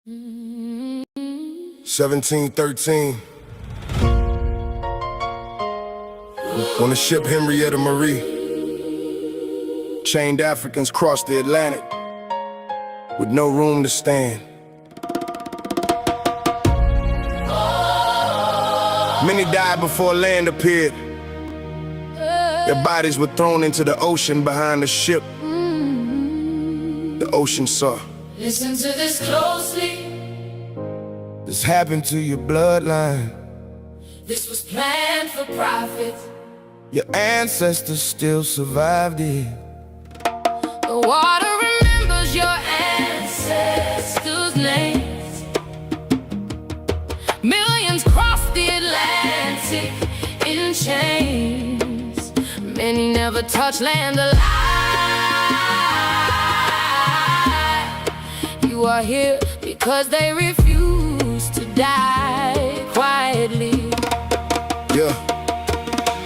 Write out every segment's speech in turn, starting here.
1713. On the ship Henrietta Marie, chained Africans crossed the Atlantic with no room to stand. Many died before land appeared. Their bodies were thrown into the ocean behind the ship. The ocean saw. Listen to this closely. This happened to your bloodline. This was planned for profit. Your ancestors still survived it. The water remembers your ancestors' names. Millions crossed the Atlantic in chains. Many never touched land alive. You are here because they refuse to die quietly. Yeah.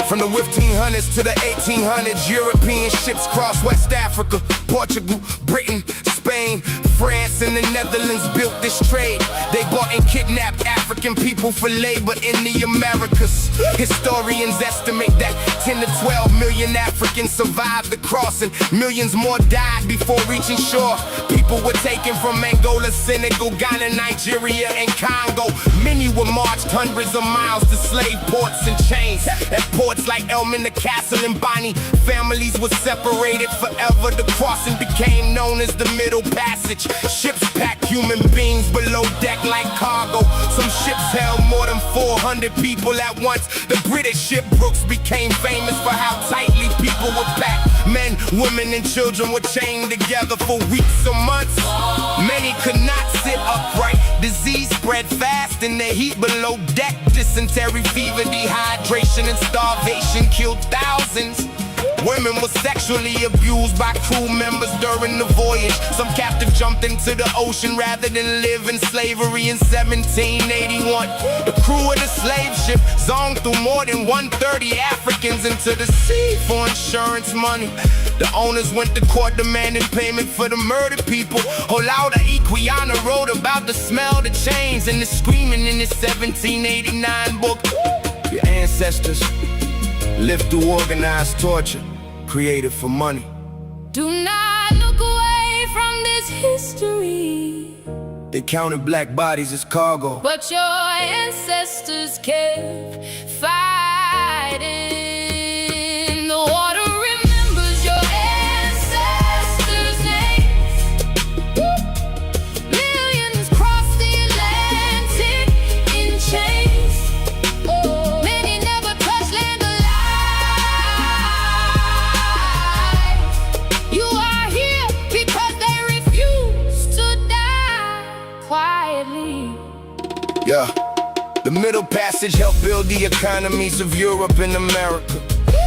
From the 1500s to the 1800s, European ships crossed West Africa, Portugal, Britain, Spain, France, and the Netherlands built this trade. They bought and kidnapped African people for labor in the Americas. Historians estimate that 10 to 12 million Africans survived the crossing. Millions more died before reaching shore. People were taken from Angola, Senegal, Ghana, Nigeria, and Congo. Many were marched hundreds of miles to slave ports and chains. At ports like Elm the Castle and Bonnie, families were separated forever. The crossing became known as the Middle Passage. Ships packed human beings below deck like cargo. Some ships held more than 400 people at once. The British ship Brooks became famous for how tightly people were packed. Men, women, and children were chained together for weeks or months. Many could not sit upright. Disease spread fast in the heat below deck. Dysentery, fever, dehydration, and starvation killed thousands. Women were sexually abused by crew members during the voyage. Some captive jumped into the ocean rather than live in slavery in 1781. The crew of the slave ship zoned through more than 130 Africans into the sea for insurance money. The owners went to court demanding payment for the murdered people. Olaudah Equiana wrote about the smell of the chains and the screaming in his 1789 book. Your ancestors lived through organized torture, created for money. Do not look away from this history. They counted black bodies as cargo. But your ancestors kept fighting. The water remembers your ancestors' names. Millions crossed the Atlantic in chains. Many never touched land alive. You are here because they refuse to die quietly. Yeah. The Middle Passage helped build the economies of Europe and America.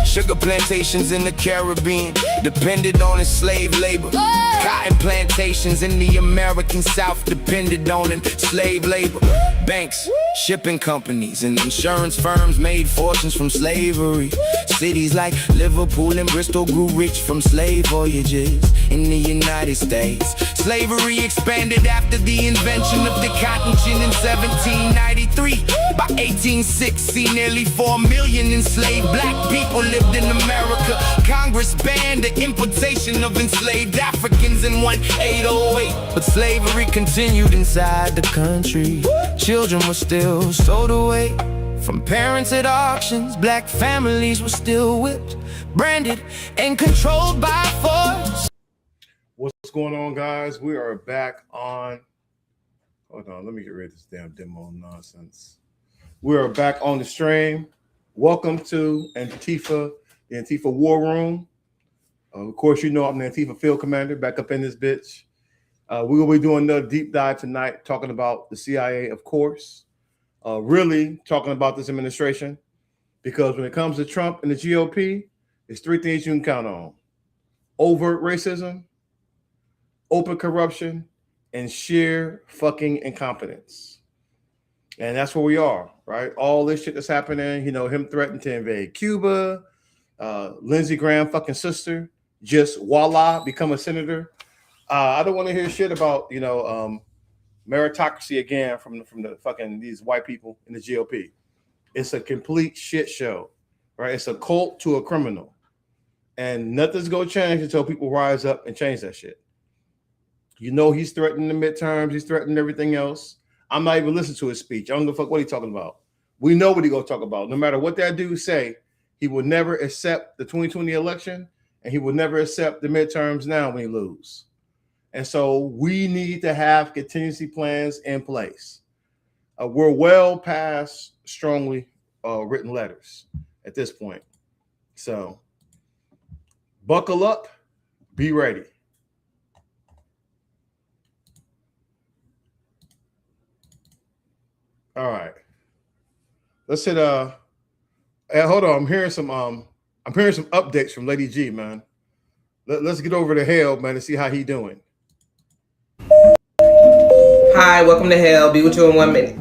Sugar plantations in the Caribbean depended on enslaved labor. Cotton plantations in the American South depended on enslaved labor. Banks, shipping companies, and insurance firms made fortunes from slavery. Cities like Liverpool and Bristol grew rich from slave voyages in the United States. Slavery expanded after the invention of the cotton gin in 1793. By 1860, nearly 4 million enslaved black people lived in America. Congress banned the importation of enslaved Africans in 1808. But slavery continued inside the country. Children were still sold away from parents at auctions. Black families were still whipped, branded, and controlled by force. What's going on, guys? We are back on. Hold on, let me get rid of this damn demo nonsense. We are back on the stream. Welcome to Antifa, the Antifa War Room. Of course, you know I'm the Antifa Field Commander, back up in this bitch. We will be doing another deep dive tonight, talking about the CIA, of course. Really talking about this administration, because when it comes to Trump and the GOP, there's three things you can count on: overt racism, open corruption, and sheer fucking incompetence. And that's where we are, right? All this shit that's happening, you know, him threatening to invade Cuba, Lindsey Graham fucking sister, just voila, become a senator. I don't want to hear shit about, Meritocracy again from the fucking these white people in the GOP. It's a complete shit show, right? It's a cult to a criminal. And nothing's going to change until people rise up and change that shit. You know he's threatening the midterms. He's threatening everything else. I'm not even listening to his speech. I don't give a fuck what he's talking about. We know what he's going to talk about. No matter what that dude say, he will never accept the 2020 election, and he will never accept the midterms now when he lose. And so we need to have contingency plans in place. We're well past strongly written letters at this point. So buckle up, be ready. All right. Let's hit hold on. I'm hearing some updates from Lady G, man. Let's get over to Hell, man, and see how he doing. Hi, welcome to Hell. Be with you in 1 minute.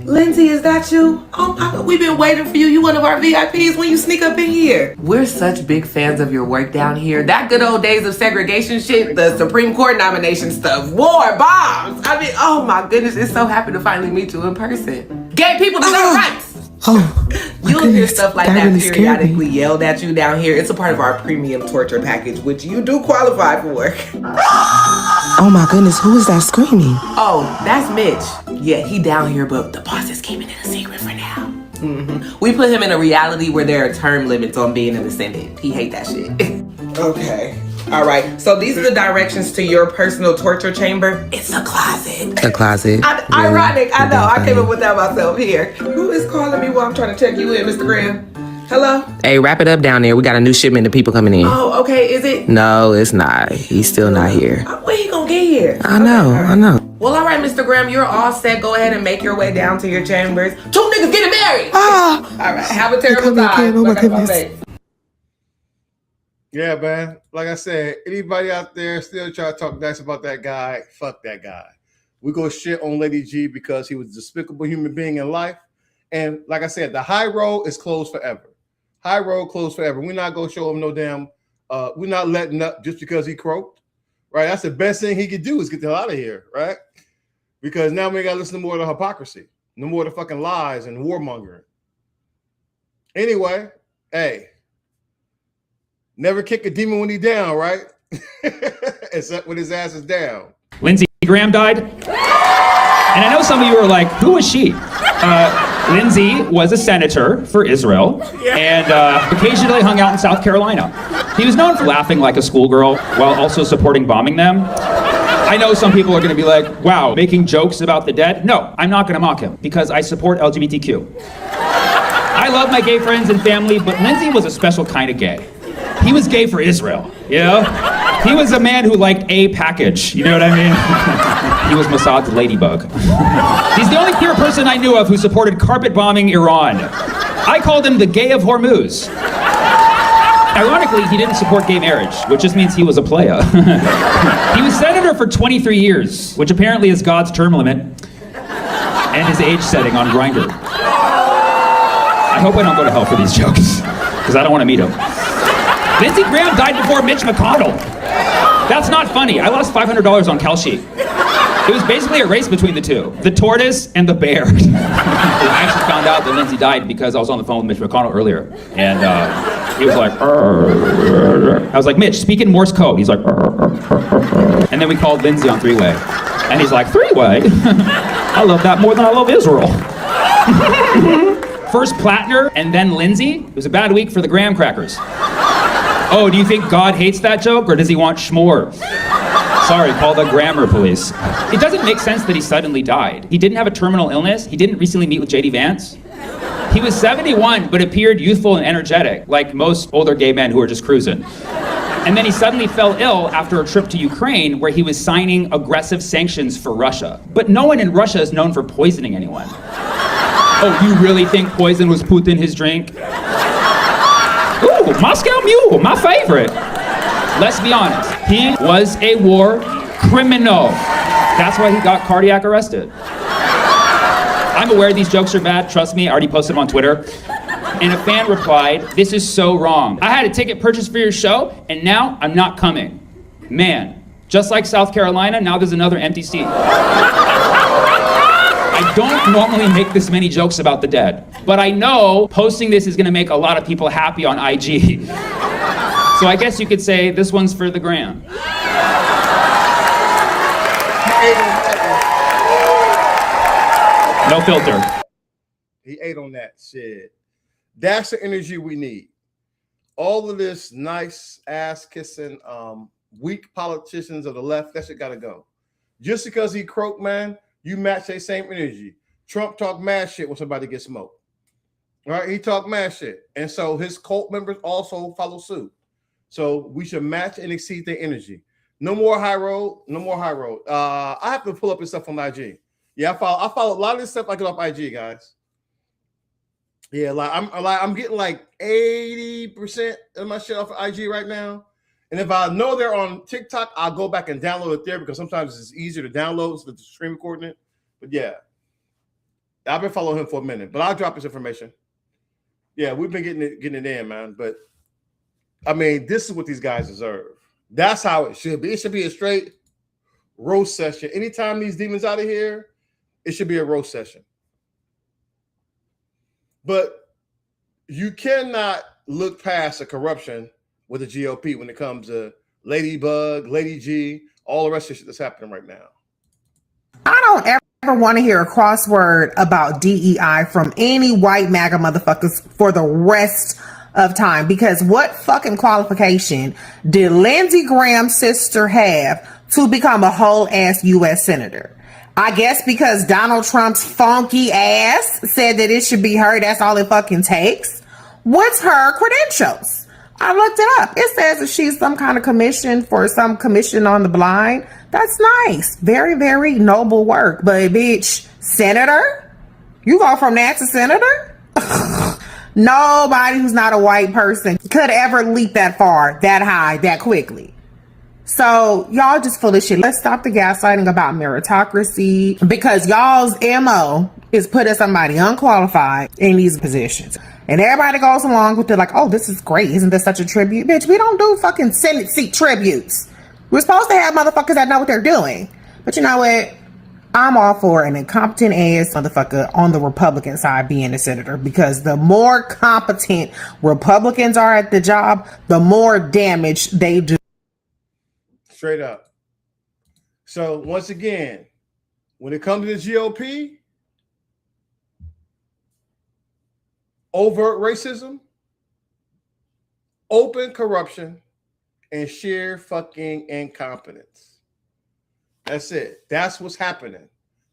Lindsay, is that you? Oh, we've been waiting for you. You one of our VIPs when you sneak up in here. We're such big fans of your work down here. That good old days of segregation shit, the Supreme Court nomination stuff, war, bombs. I mean, oh my goodness, it's so happy to finally meet you in person. Gay people deserve rights. You'll hear stuff like that really periodically yelled at you down here. It's a part of our premium torture package, which you do qualify for. Oh my goodness, who is that screaming? Oh, that's Mitch. Yeah, he down here, but the boss is keeping it a secret for now. We put him in a reality where there are term limits on being in the Senate. He hate that shit. Okay. All right. So these are the directions to your personal torture chamber. It's a closet. A closet. Ironic. I know. I came up with that myself here. Who is calling me while I'm trying to check you in, Mr. Graham? Hello? Hey, wrap it up down there. We got a new shipment of people coming in. Oh, okay. Is it? No, it's not. He's still not here. When he gonna get here? I know. Well, all right, Mr. Graham, you're all set. Go ahead and make your way down to your chambers. 2 niggas getting married. All right. Have a terrible time. Oh my goodness. Yeah, man. Like I said, anybody out there still try to talk nice about that guy, fuck that guy. We go shit on Lady G because he was a despicable human being in life. And like I said, the high road is closed forever. High road closed forever. We're not going to show him no damn, we're not letting up just because he croaked, right? That's the best thing he could do is get the hell out of here, right? Because now we got to listen to more of the hypocrisy, no more of the fucking lies and warmongering. Anyway, hey, never kick a demon when he's down, right? Except when his ass is down. Lindsey Graham died. And I know some of you are like, who was she? Lindsey was a senator for Israel and occasionally hung out in South Carolina. He was known for laughing like a schoolgirl while also supporting bombing them. I know some people are going to be like, wow, making jokes about the dead. No, I'm not going to mock him because I support LGBTQ. I love my gay friends and family, but Lindsey was a special kind of gay. He was gay for Israel, you know? He was a man who liked a package, you know what I mean? He was Mossad's ladybug. He's the only queer person I knew of who supported carpet bombing Iran. I called him the gay of Hormuz. Ironically, he didn't support gay marriage, which just means he was a playa. He was senator for 23 years, which apparently is God's term limit, and his age setting on Grindr. I hope I don't go to hell for these jokes, because I don't want to meet him. Lindsey Graham died before Mitch McConnell. That's not funny. I lost $500 on Kalshi. It was basically a race between the two, the tortoise and the bear. I actually found out that Lindsey died because I was on the phone with Mitch McConnell earlier, and he was like, I was like, Mitch, speak in Morse code. He's like, and then we called Lindsey on three-way, and he's like, three-way? I love that more than I love Israel. First Plattner and then Lindsey. It was a bad week for the graham crackers. Oh, do you think God hates that joke, or does he want schmore? Sorry, call the grammar police. It doesn't make sense that he suddenly died. He didn't have a terminal illness. He didn't recently meet with J.D. Vance. He was 71, but appeared youthful and energetic, like most older gay men who are just cruising. And then he suddenly fell ill after a trip to Ukraine, where he was signing aggressive sanctions for Russia. But no one in Russia is known for poisoning anyone. Oh, you really think poison was put in his drink? Ooh, Moscow Mule, my favorite. Let's be honest, he was a war criminal. That's why he got cardiac arrested. I'm aware these jokes are bad, trust me, I already posted them on Twitter. And a fan replied, this is so wrong. I had a ticket purchased for your show, and now I'm not coming. Man, just like South Carolina, now there's another empty seat. I don't normally make this many jokes about the dead, but I know posting this is gonna make a lot of people happy on IG. So I guess you could say this one's for the gram. No filter. He ate on that shit. That's the energy we need. All of this nice ass kissing, weak politicians of the left, that shit gotta go. Just because he croaked, man, you match that same energy. Trump talked mad shit when somebody gets smoked. All right, he talked mad shit. And so his cult members also follow suit. So we should match and exceed their energy. No more high road, no more high road. I have to pull up his stuff on IG. Yeah, I follow a lot of this stuff I get off IG, guys. Yeah, I'm getting like 80% of my shit off of IG right now. And if I know they're on TikTok, I'll go back and download it there because sometimes it's easier to download with the stream recording it. But yeah, I've been following him for a minute, but I'll drop his information. Yeah, we've been getting it in, man. But I mean, this is what these guys deserve. That's how it should be. It should be a straight roast session. Anytime these demons out of here, it should be a roast session. But you cannot look past the corruption with the GOP when it comes to Ladybug, Lady G, all the rest of the shit that's happening right now. I don't ever want to hear a crossword about DEI from any white MAGA motherfuckers for the rest of time, because what fucking qualification did Lindsey Graham's sister have to become a whole ass U.S. senator? I guess because Donald Trump's funky ass said that it should be her. That's all it fucking takes. What's her credentials? I looked it up. It says that she's some kind of commission for some commission on the blind. That's nice. Very, very noble work. But bitch, senator? You go from that to senator? Nobody who's not a white person could ever leap that far, that high, that quickly. So y'all just full of shit. Let's stop the gaslighting about meritocracy, because y'all's MO is putting somebody unqualified in these positions. And everybody goes along with it like, oh, this is great. Isn't this such a tribute? Bitch, we don't do fucking Senate seat tributes. We're supposed to have motherfuckers that know what they're doing. But you know what? I'm all for an incompetent ass motherfucker on the Republican side being a senator, because the more competent Republicans are at the job, the more damage they do. Straight up. So once again, when it comes to the GOP, overt racism, open corruption, and sheer fucking incompetence. That's it. That's what's happening.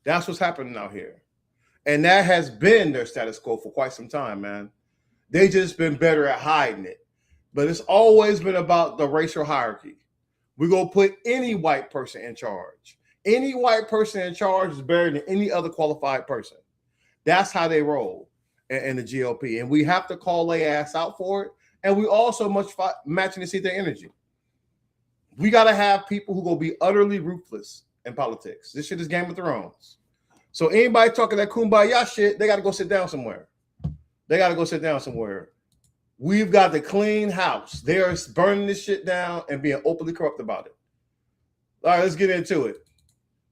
That's what's happening out here. And that has been their status quo for quite some time, man. They just been better at hiding it. But it's always been about the racial hierarchy. We're going to put any white person in charge. Any white person in charge is better than any other qualified person. That's how they roll in the GOP. And we have to call their ass out for it. And we also matching to see their energy. We got to have people who going to be utterly ruthless in politics. This shit is Game of Thrones. So anybody talking that kumbaya shit, they got to go sit down somewhere. They got to go sit down somewhere. We've got the clean house. They are burning this shit down and being openly corrupt about it. All right, let's get into it.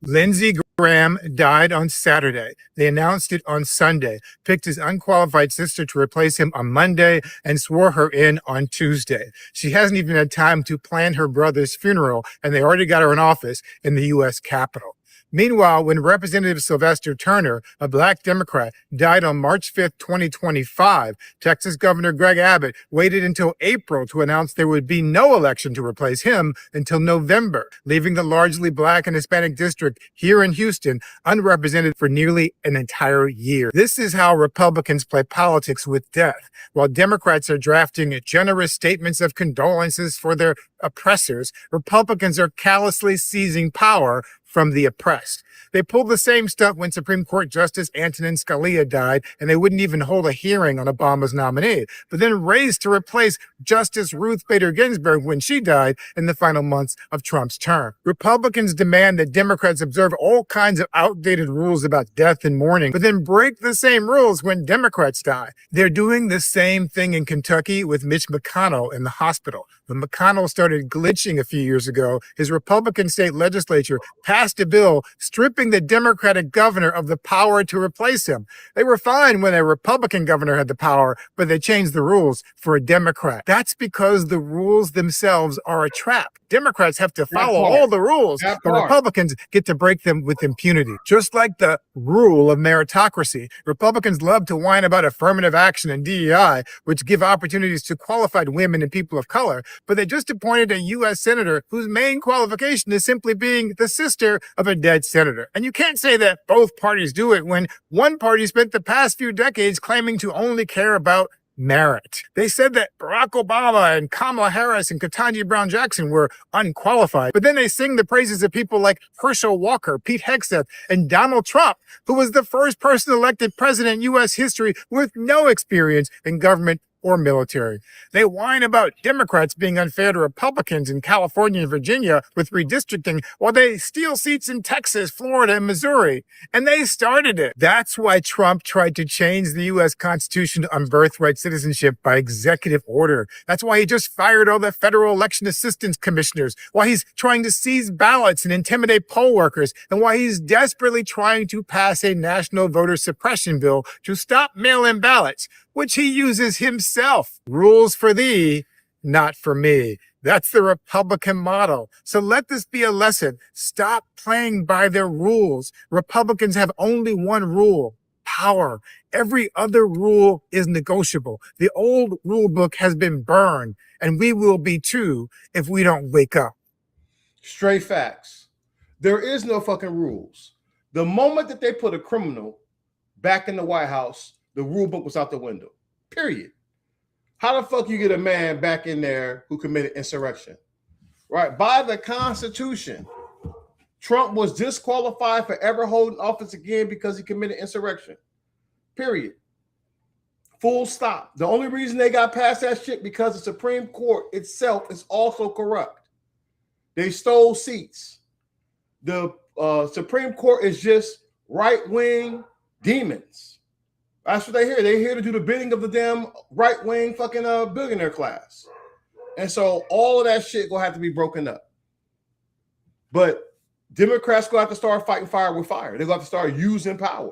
Lindsey Graham died on Saturday. They announced it on Sunday, picked his unqualified sister to replace him on Monday, and swore her in on Tuesday. She hasn't even had time to plan her brother's funeral, and they already got her in office in the U.S. Capitol. Meanwhile, when Representative Sylvester Turner, a black Democrat, died on March 5th, 2025, Texas Governor Greg Abbott waited until April to announce there would be no election to replace him until November, leaving the largely black and Hispanic district here in Houston unrepresented for nearly an entire year. This is how Republicans play politics with death. While Democrats are drafting generous statements of condolences for their oppressors, Republicans are callously seizing power from the oppressed. They pulled the same stunt when Supreme Court Justice Antonin Scalia died, and they wouldn't even hold a hearing on Obama's nominee, but then raised to replace Justice Ruth Bader Ginsburg when she died in the final months of Trump's term. Republicans demand that Democrats observe all kinds of outdated rules about death and mourning, but then break the same rules when Democrats die. They're doing the same thing in Kentucky with Mitch McConnell in the hospital. When McConnell started glitching a few years ago, his Republican state legislature passed a bill stripping the Democratic governor of the power to replace him. They were fine when a Republican governor had the power, but they changed the rules for a Democrat. That's because the rules themselves are a trap. Democrats have to follow all the rules, but Republicans get to break them with impunity. Just like the rule of meritocracy, Republicans love to whine about affirmative action and DEI, which give opportunities to qualified women and people of color, but they just appointed a U.S. senator whose main qualification is simply being the sister of a dead senator. And you can't say that both parties do it when one party spent the past few decades claiming to only care about merit. They said that Barack Obama and Kamala Harris and Ketanji Brown Jackson were unqualified, but then they sing the praises of people like Herschel Walker, Pete Hegseth, and Donald Trump, who was the first person elected president in U.S. history with no experience in government or military. They whine about Democrats being unfair to Republicans in California and Virginia with redistricting while they steal seats in Texas, Florida, and Missouri. And they started it. That's why Trump tried to change the U.S. Constitution on birthright citizenship by executive order. That's why he just fired all the federal election assistance commissioners, why he's trying to seize ballots and intimidate poll workers, and why he's desperately trying to pass a national voter suppression bill to stop mail-in ballots, which he uses himself. Rules for thee, not for me. That's the Republican model. So let this be a lesson. Stop playing by their rules. Republicans have only one rule: power. Every other rule is negotiable. The old rule book has been burned, and we will be too if we don't wake up. Straight facts. There is no fucking rules. The moment that they put a criminal back in the White House, the rule book was out the window. Period. How the fuck you get a man back in there who committed insurrection? Right? By the Constitution, Trump was disqualified for ever holding office again because he committed insurrection. Period. Full stop. The only reason they got past that shit because the Supreme Court itself is also corrupt. They stole seats. The Supreme Court is just right-wing demons. That's what they hear. They're here to do the bidding of the damn right-wing fucking billionaire class. And so all of that shit gonna have to be broken up. But Democrats gonna have to start fighting fire with fire. They're gonna have to start using power.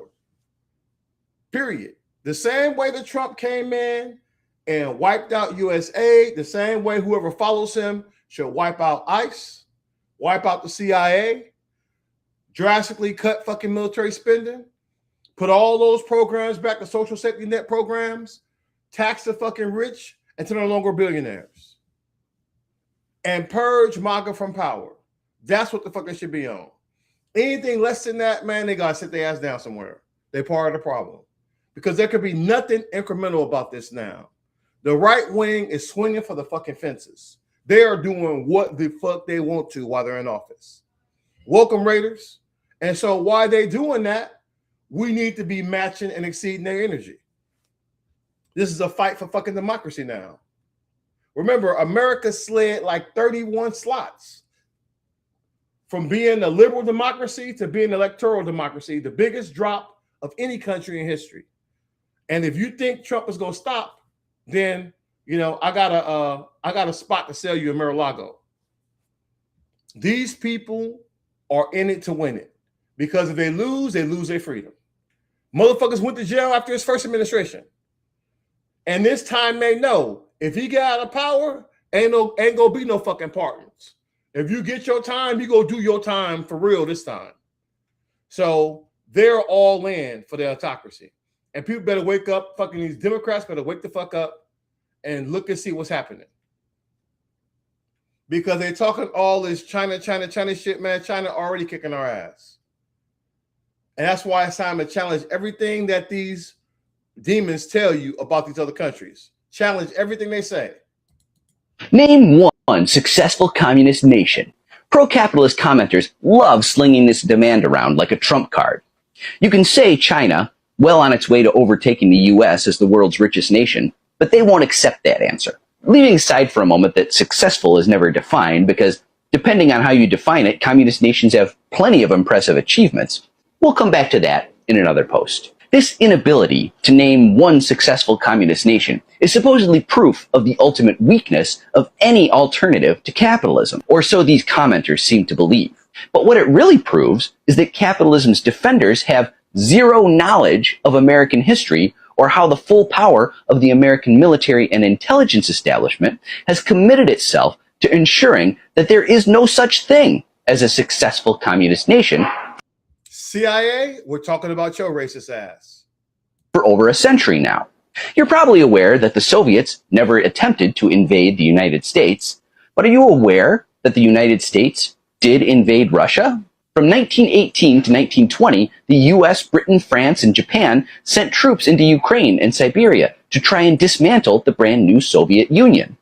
Period. The same way that Trump came in and wiped out USA, the same way whoever follows him should wipe out ICE, wipe out the CIA, drastically cut fucking military spending, put all those programs back to social safety net programs, tax the fucking rich until they're no longer billionaires, and purge MAGA from power. That's what the fuck they should be on. Anything less than that, man, they gotta sit their ass down somewhere. They're part of the problem. Because there could be nothing incremental about this now. The right wing is swinging for the fucking fences. They are doing what the fuck they want to while they're in office. Welcome, Raiders. And so while they're doing that, we need to be matching and exceeding their energy. This is a fight for fucking democracy now. Remember, America slid like 31 slots from being a liberal democracy to being an electoral democracy, the biggest drop of any country in history. And if you think Trump is going to stop, then, you know, I got a spot to sell you in Mar-a-Lago. These people are in it to win it, because if they lose their freedom. Motherfuckers went to jail after his first administration. And this time they know if he get out of power, ain't gonna be no fucking pardons. If you get your time, you go do your time for real this time. So they're all in for the autocracy. And people better wake up. Fucking these Democrats better wake the fuck up and look and see what's happening. Because they're talking all this China shit, man. China already kicking our ass. And that's why it's time to challenge everything that these demons tell you about these other countries. Challenge everything they say. Name one successful communist nation. Pro-capitalist commenters love slinging this demand around like a trump card. You can say China, well on its way to overtaking the U.S. as the world's richest nation, but they won't accept that answer. Leaving aside for a moment that successful is never defined, because depending on how you define it, communist nations have plenty of impressive achievements. We'll come back to that in another post. This inability to name one successful communist nation is supposedly proof of the ultimate weakness of any alternative to capitalism, or so these commenters seem to believe. But what it really proves is that capitalism's defenders have zero knowledge of American history or how the full power of the American military and intelligence establishment has committed itself to ensuring that there is no such thing as a successful communist nation. CIA, we're talking about your racist ass. For over a century now. You're probably aware that the Soviets never attempted to invade the United States, but are you aware that the United States did invade Russia? From 1918 to 1920, the US, Britain, France, and Japan sent troops into Ukraine and Siberia to try and dismantle the brand new Soviet Union.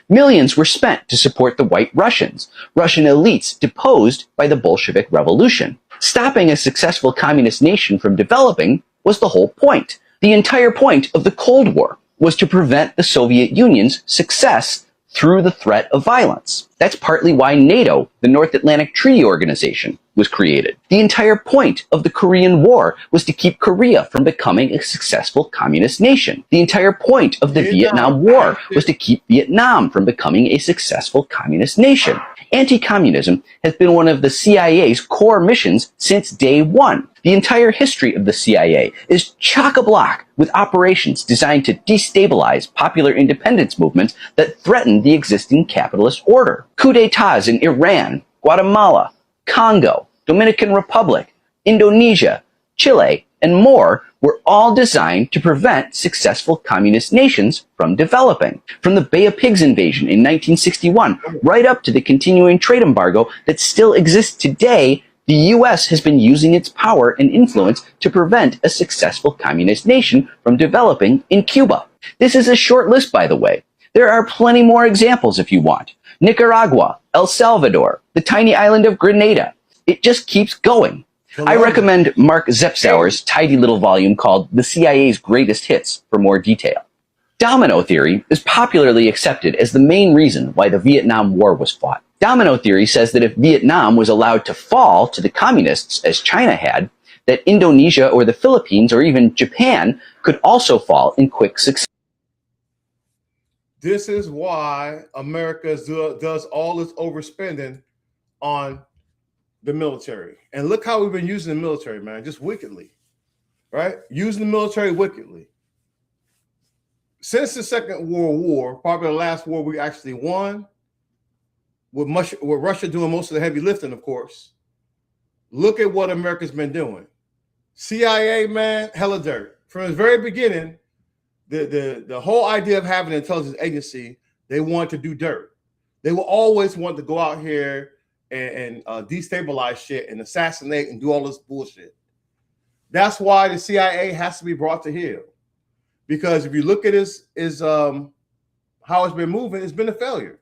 Millions were spent to support the White Russians, Russian elites deposed by the Bolshevik Revolution. Stopping a successful communist nation from developing was the whole point. The entire point of the Cold War was to prevent the Soviet Union's success through the threat of violence. That's partly why NATO, the North Atlantic Treaty Organization, was created. The entire point of the Korean War was to keep Korea from becoming a successful communist nation. The entire point of the Vietnam War was to keep Vietnam from becoming a successful communist nation. Anti-communism has been one of the CIA's core missions since day one. The entire history of the CIA is chock-a-block with operations designed to destabilize popular independence movements that threaten the existing capitalist order. Coup d'etats in Iran, Guatemala, Congo, Dominican Republic, Indonesia, Chile, and more were all designed to prevent successful communist nations from developing. From the Bay of Pigs invasion in 1961, right up to the continuing trade embargo that still exists today, the US has been using its power and influence to prevent a successful communist nation from developing in Cuba. This is a short list, by the way. There are plenty more examples if you want. Nicaragua, El Salvador, the tiny island of Grenada. It just keeps going. I recommend Mark Zepsauer's tidy little volume called The CIA's Greatest Hits for more detail. Domino theory is popularly accepted as the main reason why the Vietnam War was fought. Domino theory says that if Vietnam was allowed to fall to the communists as China had, that Indonesia or the Philippines or even Japan could also fall in quick succession. This is why America does all this overspending on the military. And look how we've been using the military, man, just wickedly, right? Using the military wickedly. Since the Second World War, probably the last war we actually won, with Russia doing most of the heavy lifting, of course. Look at what America's been doing. CIA, man, hella dirt. From the very beginning, the whole idea of having an intelligence agency, they wanted to do dirt. They will always want to go out here and destabilize shit and assassinate and do all this bullshit. That's why the CIA has to be brought to heel. Because if you look at how it's been moving, it's been a failure.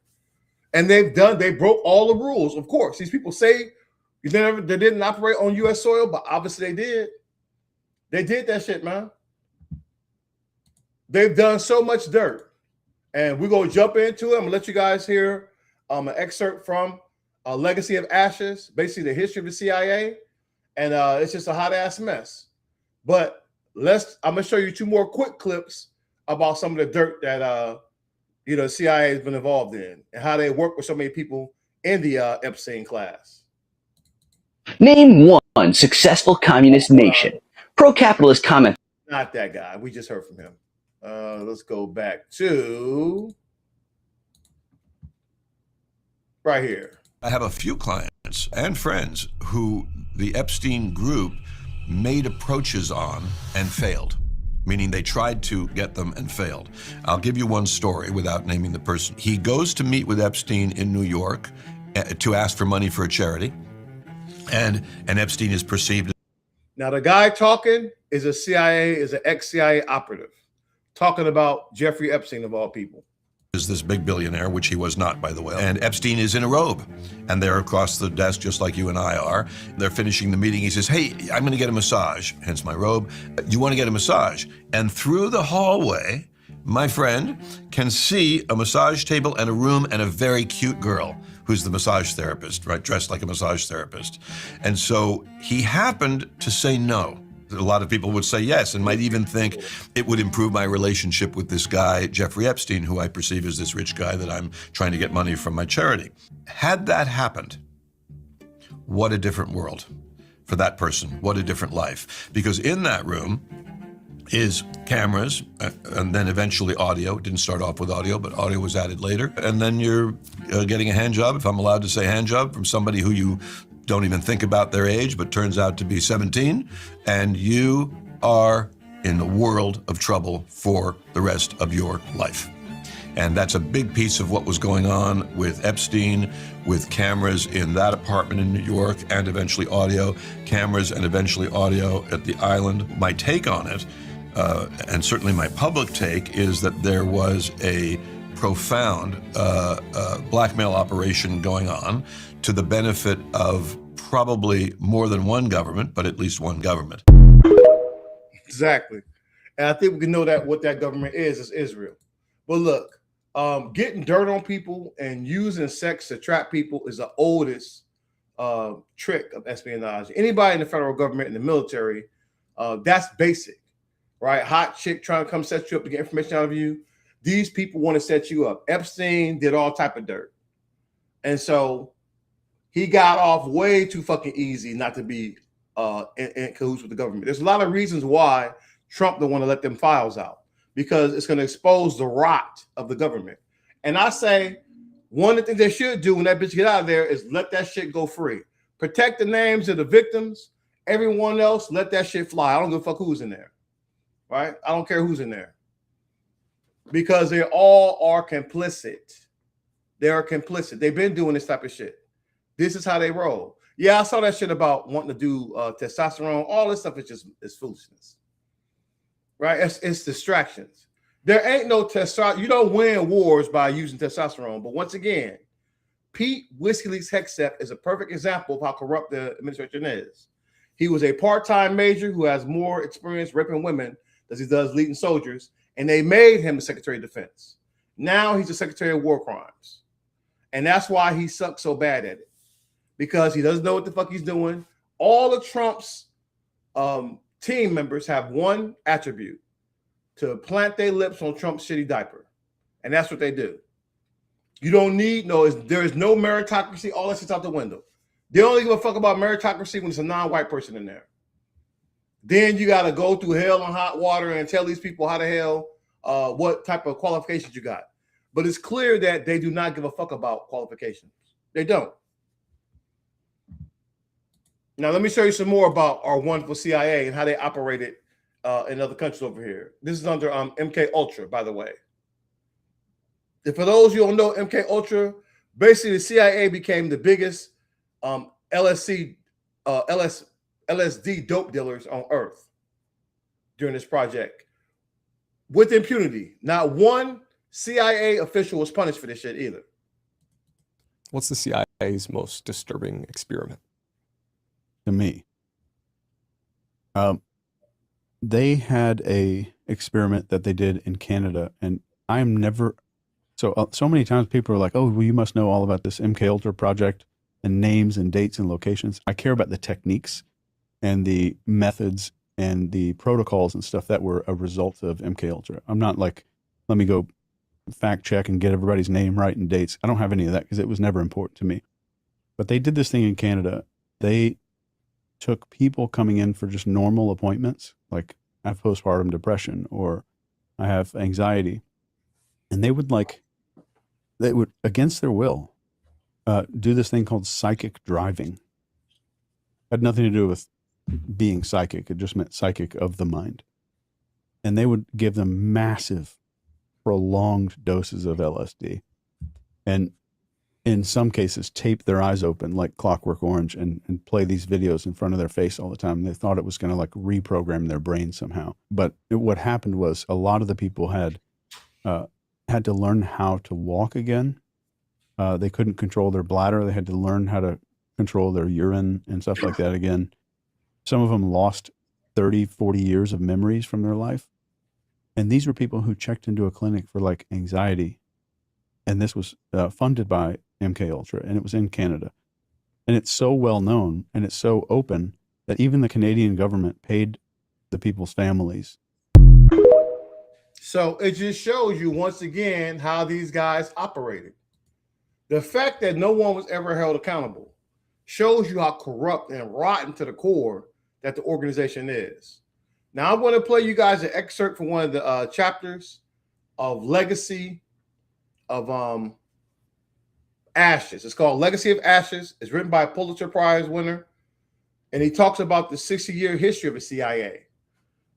And they broke all the rules. Of course, these people say they didn't operate on U.S. soil, but obviously they did. They did that shit, man. They've done so much dirt. And we're going to jump into it. I'm going to let you guys hear an excerpt from A Legacy of Ashes, basically the history of the CIA. And it's just a hot-ass mess. But I'm going to show you two more quick clips about some of the dirt that the CIA has been involved in and how they work with so many people in the Epstein class. Name one successful communist nation. Pro-capitalist comment. Not that guy. We just heard from him. Let's go back to right here. I have a few clients and friends who the Epstein group made approaches on and failed, meaning they tried to get them and failed. I'll give you one story without naming the person. He goes to meet with Epstein in New York to ask for money for a charity, and Epstein is perceived. Now, the guy talking is an ex-CIA operative, talking about Jeffrey Epstein of all people. Is this big billionaire, which he was not, by the way. And Epstein is in a robe, and they're across the desk just like you and I are. They're finishing the meeting. He says, hey, I'm going to get a massage, hence my robe. You want to get a massage? And through the hallway, my friend can see a massage table and a room and a very cute girl who's the massage therapist, right? Dressed like a massage therapist. And so he happened to say no. A lot of people would say yes, and might even think it would improve my relationship with this guy, Jeffrey Epstein, who I perceive as this rich guy that I'm trying to get money from my charity. Had that happened, what a different world for that person. What a different life. Because in that room is cameras, and then eventually audio. It didn't start off with audio, but audio was added later. And then you're getting a hand job, if I'm allowed to say hand job, from somebody who you don't even think about their age, but turns out to be 17, and you are in a world of trouble for the rest of your life. And that's a big piece of what was going on with Epstein, with cameras in that apartment in New York, and eventually audio, cameras and eventually audio at the island. My take on it, and certainly my public take, is that there was a profound blackmail operation going on to the benefit of probably more than one government, but at least one government. Exactly. And I think we can know that what that government is Israel. But look, getting dirt on people and using sex to trap people is the oldest trick of espionage. Anybody in the federal government, in the military, that's basic, right? Hot chick trying to come set you up to get information out of you. These people want to set you up. Epstein did all type of dirt. And so he got off way too fucking easy not to be in cahoots with the government. There's a lot of reasons why Trump don't want to let them files out, because it's going to expose the rot of the government. And I say one of the things they should do when that bitch get out of there is let that shit go free. Protect the names of the victims. Everyone else, let that shit fly. I don't give a fuck who's in there, right? I don't care who's in there, because they all are complicit. They are complicit. They've been doing this type of shit. This is how they roll. Yeah, I saw that shit about wanting to do testosterone. All this stuff is foolishness, right? It's distractions. There ain't no testosterone. You don't win wars by using testosterone. But once again, Pete WikiLeaks Hexep is a perfect example of how corrupt the administration is. He was a part-time major who has more experience raping women than he does leading soldiers, and they made him the Secretary of Defense. Now he's the Secretary of War Crimes. And that's why he sucks so bad at it, because he doesn't know what the fuck he's doing. All of Trump's team members have one attribute: to plant their lips on Trump's shitty diaper. And that's what they do. You don't need there is no meritocracy. All that shit's out the window. They only give a fuck about meritocracy when it's a non-white person in there. Then you got to go through hell and hot water and tell these people how the hell, what type of qualifications you got. But it's clear that they do not give a fuck about qualifications. They don't. Now, let me show you some more about our wonderful CIA and how they operated in other countries over here. This is under MK Ultra, by the way. And for those you don't know, MK Ultra, basically the CIA became the biggest LSD dope dealers on Earth during this project with impunity. Not one CIA official was punished for this shit either. What's the CIA's most disturbing experiment? To me, they had a experiment that they did in Canada, and I'm never so many times people are like, oh, well, you must know all about this MK Ultra project and names and dates and locations. I care about the techniques and the methods and the protocols and stuff that were a result of MK Ultra. I'm not like, let me go fact check and get everybody's name right and dates. I don't have any of that because it was never important to me. But they did this thing in Canada. They took people coming in for just normal appointments, like I have postpartum depression or I have anxiety, and they would against their will do this thing called psychic driving. Had nothing to do with being psychic. It just meant psychic of the mind. And they would give them massive, prolonged doses of LSD, and in some cases tape their eyes open like Clockwork Orange and play these videos in front of their face all the time. They thought it was going to like reprogram their brain somehow. But what happened was a lot of the people had to learn how to walk again. They couldn't control their bladder. They had to learn how to control their urine and stuff like that again. Some of them lost 30, 40 years of memories from their life. And these were people who checked into a clinic for like anxiety. And this was funded by MK Ultra, and it was in Canada. And it's so well known and it's so open that even the Canadian government paid the people's families. So it just shows you once again how these guys operated. The fact that no one was ever held accountable shows you how corrupt and rotten to the core that the organization is. Now I'm going to play you guys an excerpt from one of the chapters of Legacy of Ashes. It's called Legacy of Ashes. It's written by a Pulitzer Prize winner. And he talks about the 60-year history of the CIA,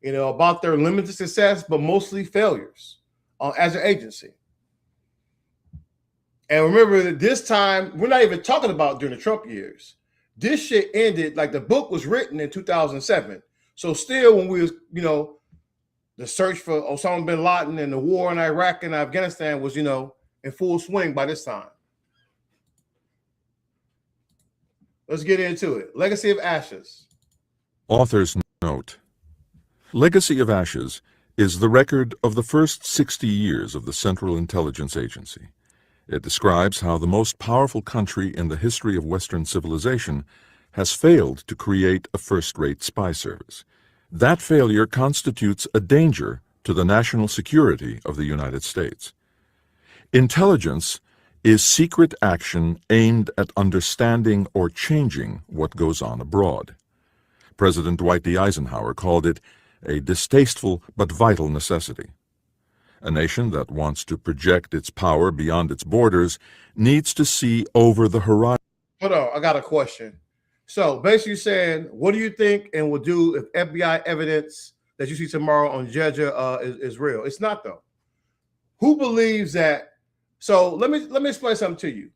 you know, about their limited success, but mostly failures as an agency. And remember that this time, we're not even talking about during the Trump years. This shit ended, like the book was written in 2007. So still when we was, you know, the search for Osama bin Laden and the war in Iraq and Afghanistan was, you know, in full swing by this time. Let's get into it. Legacy of Ashes. Author's note. Legacy of Ashes is the record of the first 60 years of the Central Intelligence Agency. It describes how the most powerful country in the history of Western civilization has failed to create a first-rate spy service. That failure constitutes a danger to the national security of the United States. Intelligence is secret action aimed at understanding or changing what goes on abroad. President Dwight D. Eisenhower called it a distasteful but vital necessity. A nation that wants to project its power beyond its borders needs to see over the horizon. Hold on, I got a question. So basically saying, what do you think and will do if FBI evidence that you see tomorrow on Jeja is real? It's not though. Who believes that? So let me explain something to you.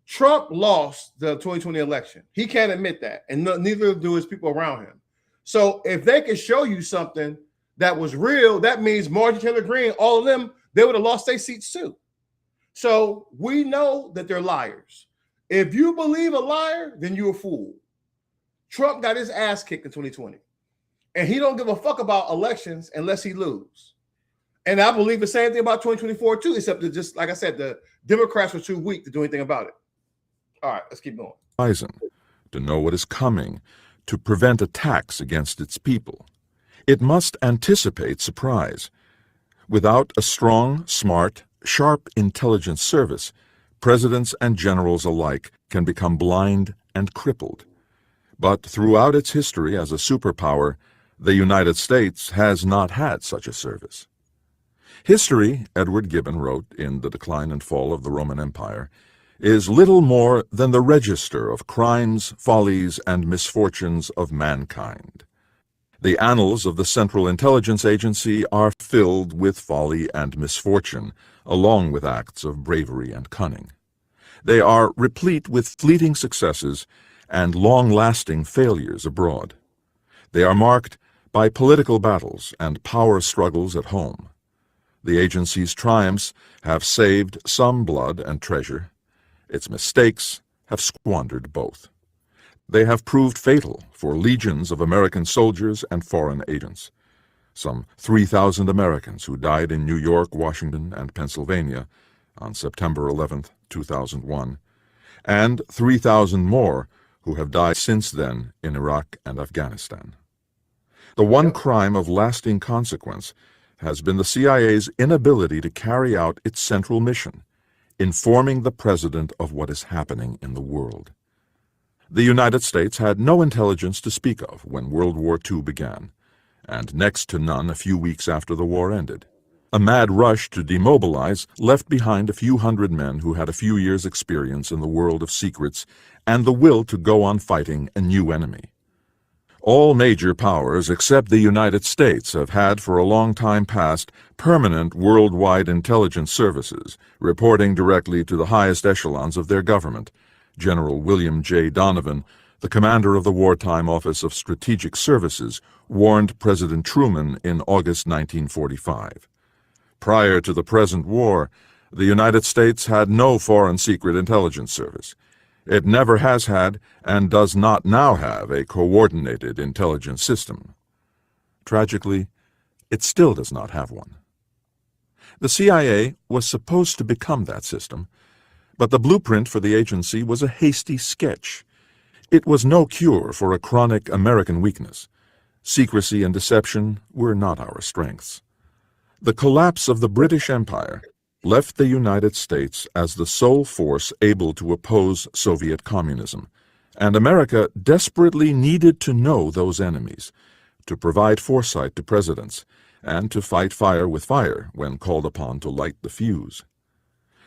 Trump lost the 2020 election. He can't admit that, and neither do his people around him. So if they can show you something that was real, that means Marjorie Taylor Greene, all of them, they would have lost their seats too. So we know that they're liars. If you believe a liar, then you're a fool. Trump got his ass kicked in 2020, and he don't give a fuck about elections unless he lose. And I believe the same thing about 2024 too, except that just like I said, the Democrats were too weak to do anything about it. All right, let's keep going. To know what is coming, to prevent attacks against its people. It must anticipate surprise. Without a strong, smart, sharp intelligence service, presidents and generals alike can become blind and crippled. But throughout its history as a superpower, the United States has not had such a service. History, Edward Gibbon wrote in The Decline and Fall of the Roman Empire, is little more than the register of crimes, follies, and misfortunes of mankind. The annals of the Central Intelligence Agency are filled with folly and misfortune, along with acts of bravery and cunning. They are replete with fleeting successes and long-lasting failures abroad. They are marked by political battles and power struggles at home. The agency's triumphs have saved some blood and treasure. Its mistakes have squandered both. They have proved fatal for legions of American soldiers and foreign agents. Some 3,000 Americans who died in New York, Washington, and Pennsylvania on September 11, 2001, and 3,000 more who have died since then in Iraq and Afghanistan. The one crime of lasting consequence has been the CIA's inability to carry out its central mission, informing the president of what is happening in the world. The United States had no intelligence to speak of when World War II began, and next to none a few weeks after the war ended. A mad rush to demobilize left behind a few hundred men who had a few years' experience in the world of secrets and the will to go on fighting a new enemy. All major powers except the United States have had for a long time past permanent worldwide intelligence services, reporting directly to the highest echelons of their government. General William J. Donovan, the commander of the Wartime Office of Strategic Services, warned President Truman in August 1945. Prior to the present war, the United States had no foreign secret intelligence service. It never has had and does not now have a coordinated intelligence system. Tragically, it still does not have one. The CIA was supposed to become that system, but the blueprint for the agency was a hasty sketch. It was no cure for a chronic American weakness. Secrecy and deception were not our strengths. The collapse of the British Empire left the United States as the sole force able to oppose Soviet communism, and America desperately needed to know those enemies, to provide foresight to presidents, and to fight fire with fire when called upon to light the fuse.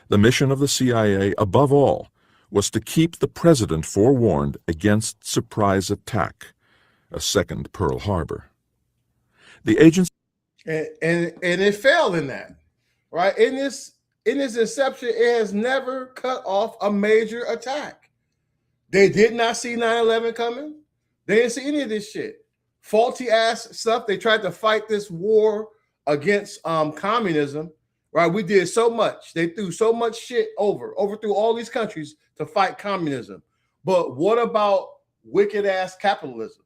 The mission of the CIA, above all, was to keep the president forewarned against surprise attack, a second Pearl Harbor. The agency and it failed in that, right? In its inception, it has never cut off a major attack. They did not see 9/11 coming. They didn't see any of this shit. Faulty ass stuff. They tried to fight this war against communism, right? We did so much. They threw so much shit overthrew all these countries to fight communism. But what about wicked ass capitalism?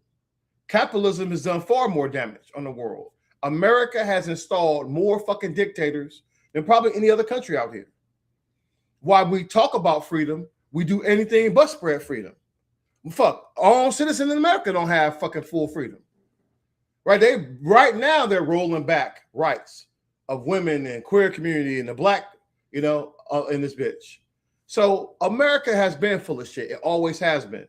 Capitalism has done far more damage on the world. America has installed more fucking dictators than probably any other country out here. While we talk about freedom, we do anything but spread freedom. Fuck, all citizens in America don't have fucking full freedom. Right? Right now they're rolling back rights of women and queer community and the black, in this bitch. So America has been full of shit. It always has been.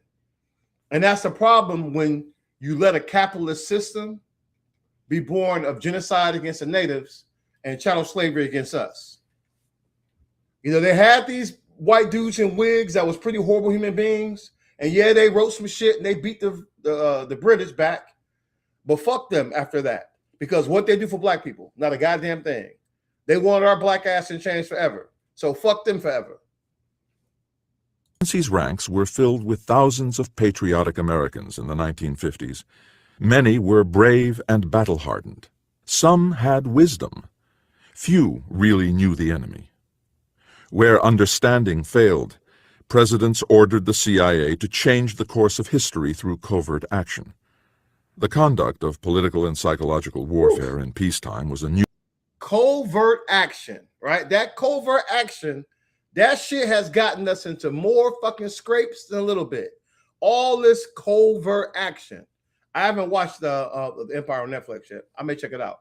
And that's the problem when you let a capitalist system be born of genocide against the natives and chattel slavery against us. They had these white dudes in wigs that was pretty horrible human beings. And yeah, they wrote some shit and they beat the British back. But fuck them after that. Because what they do for black people, not a goddamn thing. They want our black ass in chains forever. So fuck them forever. agency's ranks were filled with thousands of patriotic Americans in the 1950s. Many were brave and battle-hardened. Some had wisdom. Few really knew the enemy. Where understanding failed, presidents ordered the CIA to change the course of history through covert action. The conduct of political and psychological warfare in peacetime was a new covert action, right? That covert action, that shit has gotten us into more fucking scrapes than a little bit. All this covert action. I haven't watched the Empire on Netflix yet. I may check it out.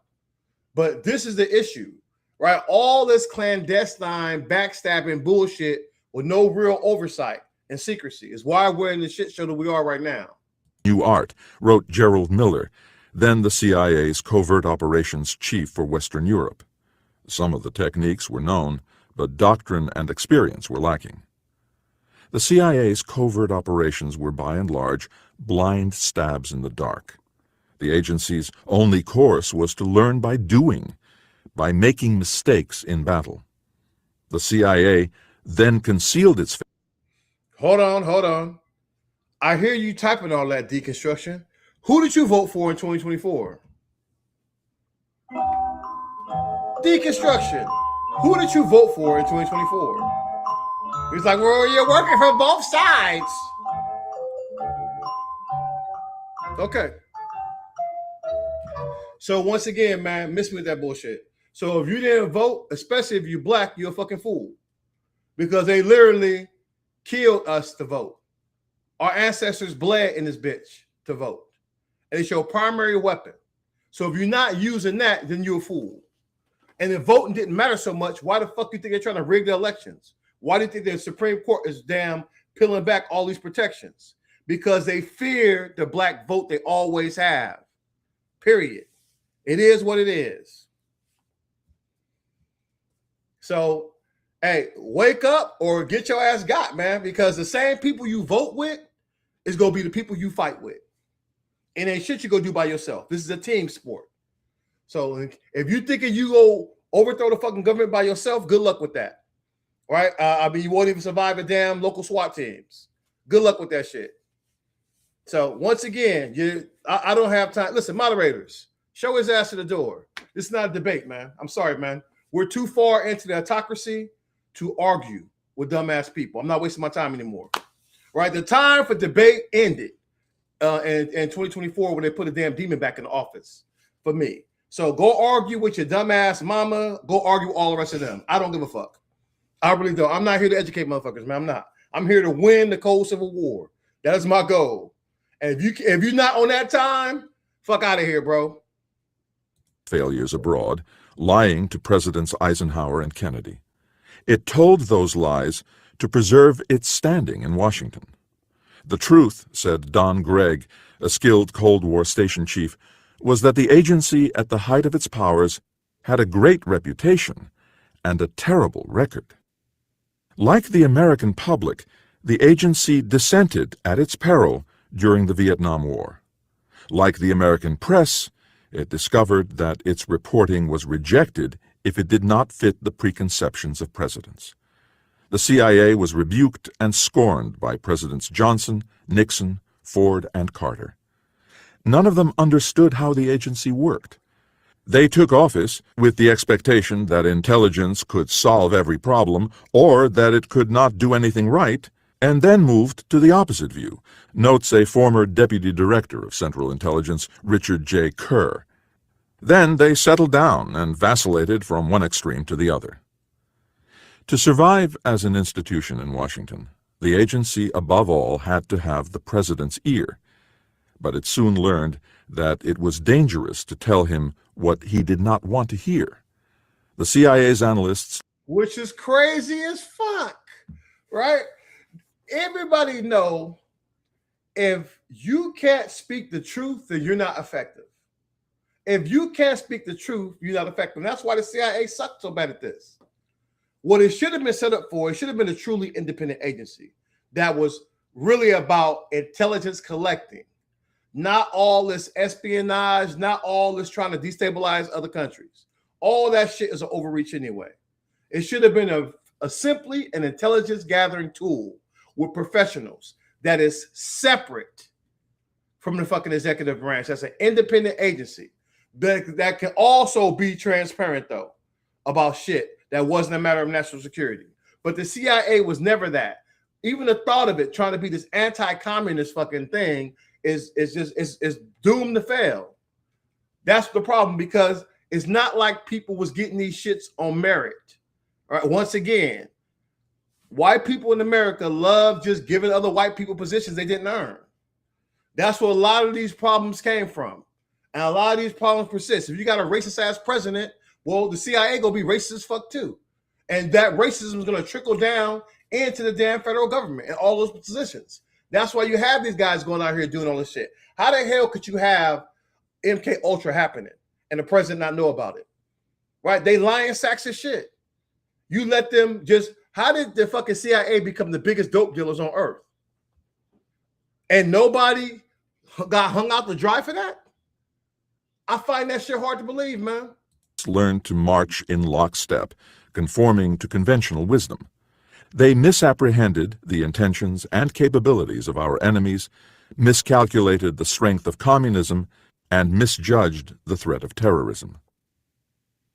But this is the issue, right? All this clandestine backstabbing bullshit with no real oversight and secrecy is why we're in the shit show that we are right now. New art, wrote Gerald Miller, then the CIA's covert operations chief for Western Europe. Some of the techniques were known, but doctrine and experience were lacking. The CIA's covert operations were by and large blind stabs in the dark. The agency's only course was to learn by doing, by making mistakes in battle. The CIA then concealed its face. Hold on. I hear you typing all that deconstruction. Who did you vote for in 2024? Deconstruction. Who did you vote for in 2024? He's like, well, you're working for both sides. Okay. So once again, man, miss me with that bullshit. So if you didn't vote, especially if you're black, you're a fucking fool. Because they literally killed us to vote. Our ancestors bled in this bitch to vote. And it's your primary weapon. So if you're not using that, then you're a fool. And if voting didn't matter so much, why the fuck do you think they're trying to rig the elections? Why do you think the Supreme Court is damn peeling back all these protections? Because they fear the black vote they always have. Period. It is what it is. So, hey, wake up or get your ass got, man, because the same people you vote with is going to be the people you fight with. And ain't shit you go do by yourself. This is a team sport. So if you thinking you go overthrow the fucking government by yourself, good luck with that. Right? You won't even survive a damn local SWAT teams. Good luck with that shit. So once again, I don't have time. Listen, moderators, show his ass to the door. This is not a debate, man. I'm sorry, man. We're too far into the autocracy to argue with dumbass people. I'm not wasting my time anymore. Right? The time for debate ended in 2024 when they put a damn demon back in the office for me. So go argue with your dumbass mama. Go argue with all the rest of them. I don't give a fuck. I really don't. I'm not here to educate motherfuckers, man. I'm not. I'm here to win the cold civil war. That is my goal. And if you're not on that time, Fuck out of here, bro. Failures abroad, lying to Presidents Eisenhower and Kennedy. It told those lies to preserve its standing in Washington. The truth, said Don Gregg, a skilled Cold War station chief, was that the agency at the height of its powers had a great reputation and a terrible record. Like the American public, the agency dissented at its peril during the Vietnam War. Like the American press, it discovered that its reporting was rejected if it did not fit the preconceptions of presidents. The CIA was rebuked and scorned by Presidents Johnson, Nixon, Ford, and Carter. None of them understood how the agency worked. They took office with the expectation that intelligence could solve every problem or that it could not do anything right, and then moved to the opposite view, notes a former deputy director of Central Intelligence, Richard J. Kerr. Then they settled down and vacillated from one extreme to the other. To survive as an institution in Washington, the agency above all had to have the president's ear, but it soon learned that it was dangerous to tell him what he did not want to hear. The CIA's analysts, which is crazy as fuck, right? Everybody know if you can't speak the truth, then you're not effective. If you can't speak the truth, you're not effective. And that's why the CIA sucked so bad at this. What it should have been set up for, it should have been a truly independent agency that was really about intelligence collecting. Not all this espionage, not all this trying to destabilize other countries. All that shit is an overreach anyway. It should have been a simply an intelligence gathering tool with professionals that is separate from the fucking executive branch. That's an independent agency that can also be transparent, though, about shit that wasn't a matter of national security. But the CIA was never that. Even the thought of it trying to be this anti-communist fucking thing is doomed to fail. That's the problem, because it's not like people was getting these shits on merit. All right, once again, white people in America love just giving other white people positions they didn't earn. That's where a lot of these problems came from. And a lot of these problems persist. If you got a racist ass president, well, the CIA gonna be racist as fuck too. And that racism is gonna trickle down into the damn federal government and all those positions. That's why you have these guys going out here doing all this shit. How the hell could you have MK Ultra happening and the president not know about it? Right? They lying sacks of shit. You let them just, how did the fucking CIA become the biggest dope dealers on earth? And nobody got hung out to dry for that? I find that shit hard to believe, man. learned to march in lockstep, conforming to conventional wisdom. They misapprehended the intentions and capabilities of our enemies, miscalculated the strength of communism, and misjudged the threat of terrorism.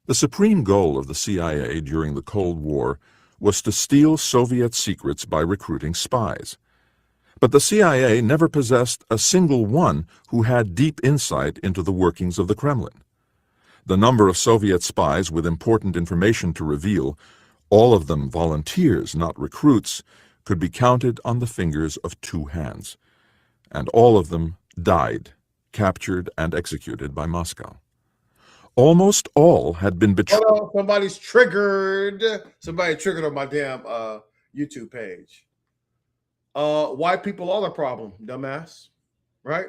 The supreme goal of the CIA during the Cold War was to steal Soviet secrets by recruiting spies. But the CIA never possessed a single one who had deep insight into the workings of the Kremlin. The number of Soviet spies with important information to reveal, all of them volunteers, not recruits, could be counted on the fingers of two hands. And all of them died, captured and executed by Moscow. Almost all had been betrayed. Oh, somebody's triggered. Somebody triggered on my damn YouTube page. White people are the problem, dumbass. Right?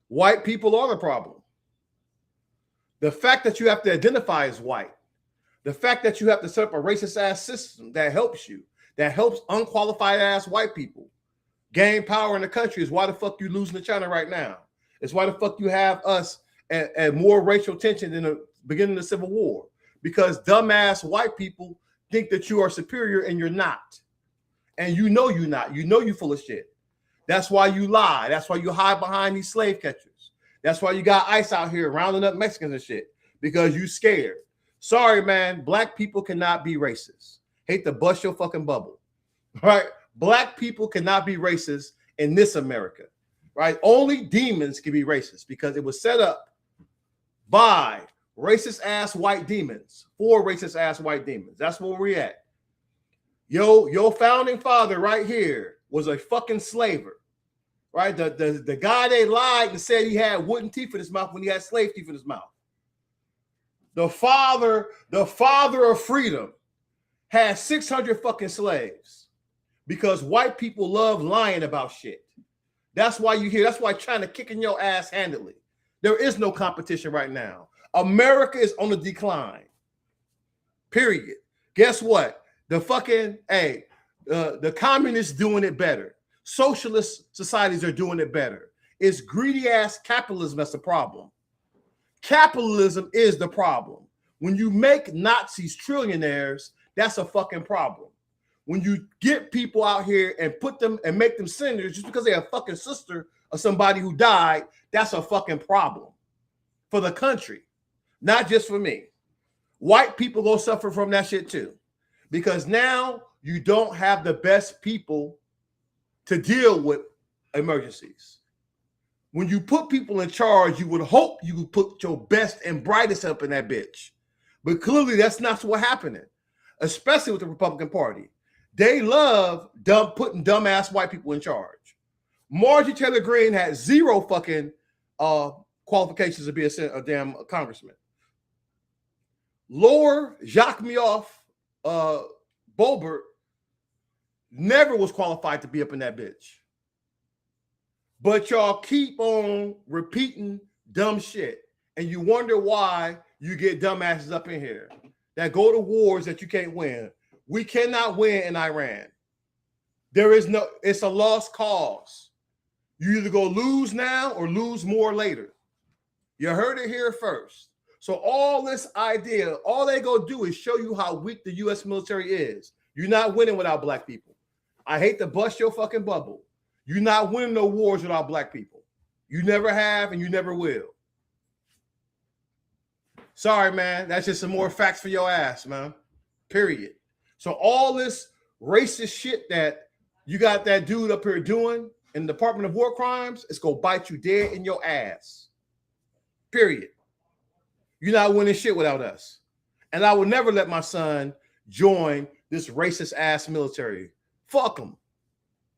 White people are the problem. The fact that you have to identify as white, the fact that you have to set up a racist ass system that helps you, that helps unqualified ass white people gain power in the country, is why the fuck you losing to China right now. It's why the fuck you have us at more racial tension than the beginning of the Civil War, because dumbass white people think that you are superior and you're not. And you know you're not. You know you're full of shit. That's why you lie. That's why you hide behind these slave catchers. That's why you got ICE out here rounding up Mexicans and shit, because you scared. Sorry, man. Black people cannot be racist. Hate to bust your fucking bubble. Right? Black people cannot be racist in this America. Right? Only demons can be racist, because it was set up by racist ass white demons for racist ass white demons. That's where we're at. Your founding father right here was a fucking slaver. right? The guy they lied and said he had wooden teeth in his mouth when he had slave teeth in his mouth. The father of freedom had 600 fucking slaves because white people love lying about shit. That's why that's why China kicking your ass handily. There is no competition right now. America is on the decline. Period. Guess what? The communists doing it better. Socialist societies are doing it better. It's greedy ass capitalism that's the problem. Capitalism is the problem. When you make Nazis trillionaires, that's a fucking problem. When you get people out here and put them and make them senators just because they're a fucking sister of somebody who died, that's a fucking problem for the country, not just for me. White people go suffer from that shit too, because now you don't have the best people to deal with emergencies. When you put people in charge, you would hope you would put your best and brightest up in that bitch. But clearly that's not what's happening, especially with the Republican Party. They love putting dumbass white people in charge. Marjorie Taylor Greene had zero fucking qualifications to be a damn congressman. Laura Jacques-Mioff Boebert never was qualified to be up in that bitch. But y'all keep on repeating dumb shit, and you wonder why you get dumbasses up in here that go to wars that you can't win. We cannot win in Iran. It's a lost cause. You either go lose now or lose more later. You heard it here first. So all this idea, all they go do is show you how weak the U.S. military is. You're not winning without black people. I hate to bust your fucking bubble. You're not winning no wars without black people. You never have and you never will. Sorry, man. That's just some more facts for your ass, man. Period. So all this racist shit that you got that dude up here doing in the Department of War Crimes, it's going to bite you dead in your ass. Period. You're not winning shit without us. And I will never let my son join this racist ass military. Fuck them.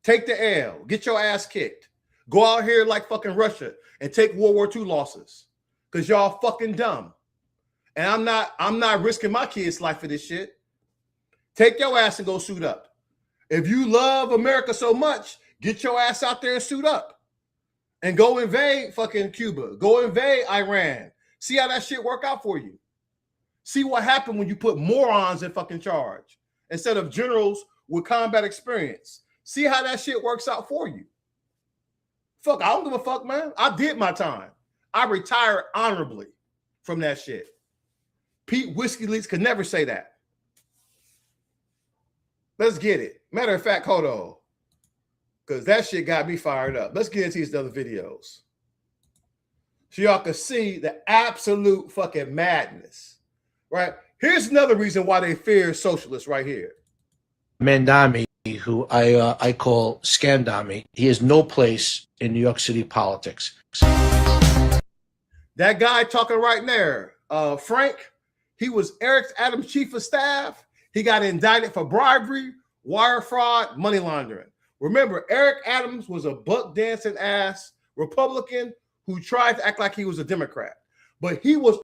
Take the L. Get your ass kicked. Go out here like fucking Russia and take World War II losses. Because y'all fucking dumb. And I'm not risking my kid's life for this shit. Take your ass and go suit up. If you love America so much, get your ass out there and suit up. And go invade fucking Cuba. Go invade Iran. See how that shit work out for you. See what happened when you put morons in fucking charge instead of generals with combat experience. See how that shit works out for you. Fuck, I don't give a fuck, man. I did my time. I retired honorably from that shit. Pete Whiskey Leaks could never say that. Let's get it. Matter of fact, hold on. Because that shit got me fired up. Let's get into these other videos. So y'all can see the absolute fucking madness. Right? Here's another reason why they fear socialists right here. Mandami, who I call Scandami, he has no place in New York City politics. That guy talking right there, Frank, he was Eric Adams' chief of staff. He got indicted for bribery, wire fraud, money laundering. Remember, Eric Adams was a buck dancing ass Republican who tried to act like he was a Democrat, but he was